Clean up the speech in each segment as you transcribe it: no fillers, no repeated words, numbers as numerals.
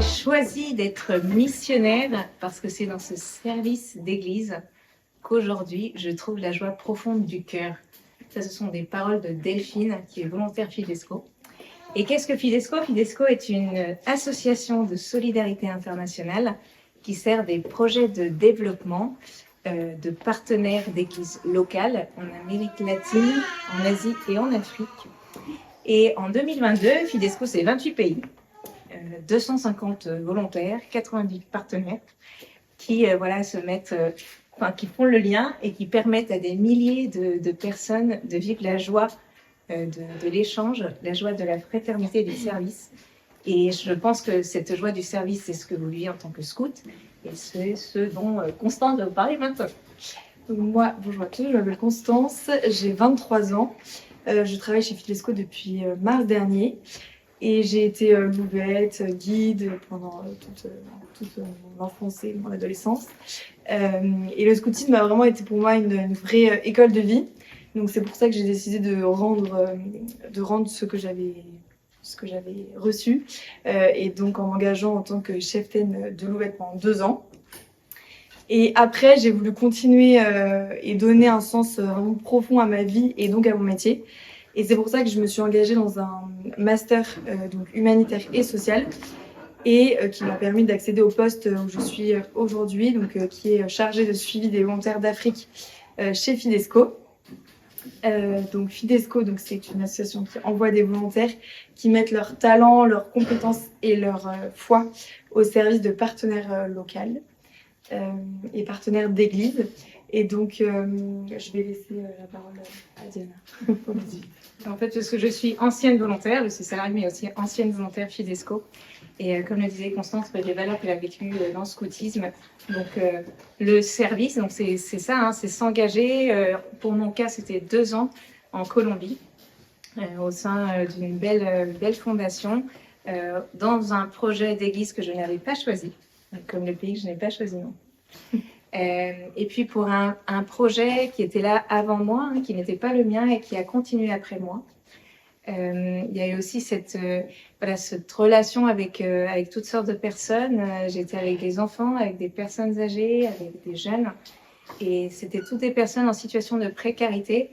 choisi d'être missionnaire parce que c'est dans ce service d'église qu'aujourd'hui je trouve la joie profonde du cœur. Ça, ce sont des paroles de Delphine, qui est volontaire Fidesco. Et qu'est-ce que Fidesco? Fidesco est une association de solidarité internationale qui sert des projets de développement de partenaires d'églises locales en Amérique latine, en Asie et en Afrique. Et en 2022, Fidesco, c'est 28 pays, 250 volontaires, 90 partenaires qui se mettent, qui font le lien et qui permettent à des milliers de personnes de vivre la joie de l'échange, la joie de la fraternité et du service. Et je pense que cette joie du service, c'est ce que vous vivez en tant que scout, et c'est ce dont Constance va vous parler maintenant. Moi, bonjour à tous, je m'appelle Constance, j'ai 23 ans. Je travaille chez Fidesco depuis mars dernier et j'ai été louvette, guide pendant toute mon enfance et mon adolescence. Et le scoutisme a vraiment été pour moi une vraie école de vie. Donc c'est pour ça que j'ai décidé de rendre ce que j'avais reçu, et donc en m'engageant en tant que cheftaine de louvette pendant 2 ans. Et après, j'ai voulu continuer et donner un sens vraiment profond à ma vie et donc à mon métier. Et c'est pour ça que je me suis engagée dans un master donc humanitaire et social, et qui m'a permis d'accéder au poste où je suis aujourd'hui, donc qui est chargée de suivi des volontaires d'Afrique chez Fidesco. Donc Fidesco, donc c'est une association qui envoie des volontaires qui mettent leur talent, leurs compétences et leur foi au service de partenaires locaux et partenaires d'église. Et donc je vais laisser la parole à Diana. En fait, parce que je suis ancienne volontaire, je suis salariée mais aussi ancienne volontaire Fidesco. Et comme le disait Constance, les valeurs qu'elle a vécues dans le scoutisme, donc le service, donc c'est ça, hein, c'est s'engager. Pour mon cas, c'était 2 ans en Colombie, au sein d'une belle fondation, dans un projet d'église que je n'avais pas choisi, comme le pays que je n'ai pas choisi, non. Et puis pour un projet qui était là avant moi, hein, qui n'était pas le mien et qui a continué après moi. Il y a eu aussi cette relation avec toutes sortes de personnes. J'étais avec des enfants, avec des personnes âgées, avec des jeunes. Et c'était toutes des personnes en situation de précarité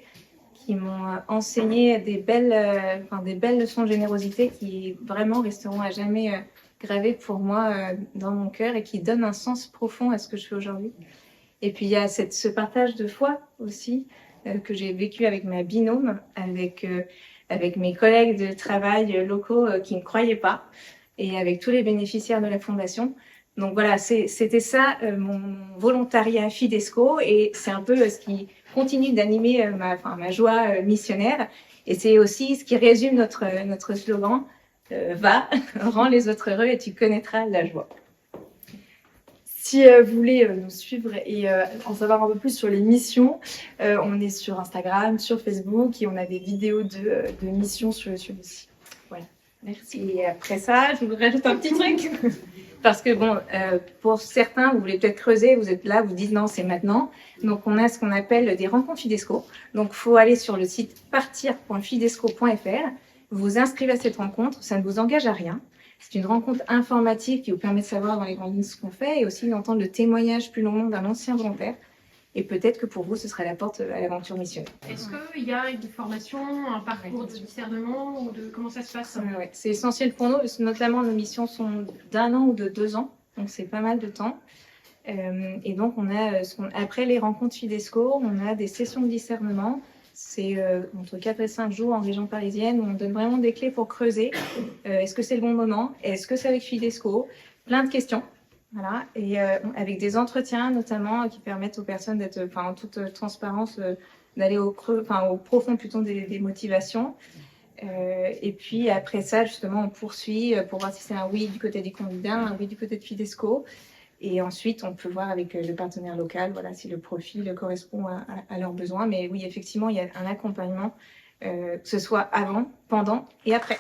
qui m'ont enseigné des belles leçons de générosité qui vraiment resteront à jamais gravées pour moi dans mon cœur et qui donnent un sens profond à ce que je fais aujourd'hui. Et puis il y a ce partage de foi aussi que j'ai vécu avec ma binôme, avec mes collègues de travail locaux qui ne croyaient pas, et avec tous les bénéficiaires de la fondation. Donc voilà, c'était ça mon volontariat Fidesco, et c'est un peu ce qui continue d'animer ma joie missionnaire. Et c'est aussi ce qui résume notre slogan, va, rends les autres heureux et tu connaîtras la joie. Si vous voulez nous suivre et en savoir un peu plus sur les missions, on est sur Instagram, sur Facebook, et on a des vidéos de missions sur YouTube aussi. Voilà. Merci. Et après ça, je voudrais rajouter un petit truc. Parce que pour certains, vous voulez peut-être creuser, vous êtes là, vous dites non, c'est maintenant. Donc on a ce qu'on appelle des rencontres Fidesco. Donc il faut aller sur le site partir.fidesco.fr, vous inscrivez à cette rencontre, ça ne vous engage à rien. C'est une rencontre informative qui vous permet de savoir dans les grandes lignes ce qu'on fait et aussi d'entendre le témoignage plus long d'un ancien volontaire. Et peut-être que pour vous, ce sera la porte à l'aventure missionnaire. Est-ce qu'il y a une formation, un parcours de discernement ou de comment ça se passe? Ouais. C'est essentiel pour nous, parce que notamment nos missions sont d'1 an ou de 2 ans, donc c'est pas mal de temps. Et donc on a après les rencontres Fidesco, on a des sessions de discernement. C'est entre 4 et 5 jours en région parisienne où on donne vraiment des clés pour creuser. Est-ce que c'est le bon moment? Est-ce que c'est avec Fidesco? Plein de questions. Voilà. Et avec des entretiens notamment qui permettent aux personnes d'être en toute transparence, d'aller au profond plutôt des motivations. Et puis après ça, justement, on poursuit pour voir si c'est un oui du côté des candidats, un oui du côté de Fidesco. Et ensuite, on peut voir avec le partenaire local, voilà, si le profil correspond à leurs besoins. Mais oui, effectivement, il y a un accompagnement, que ce soit avant, pendant et après.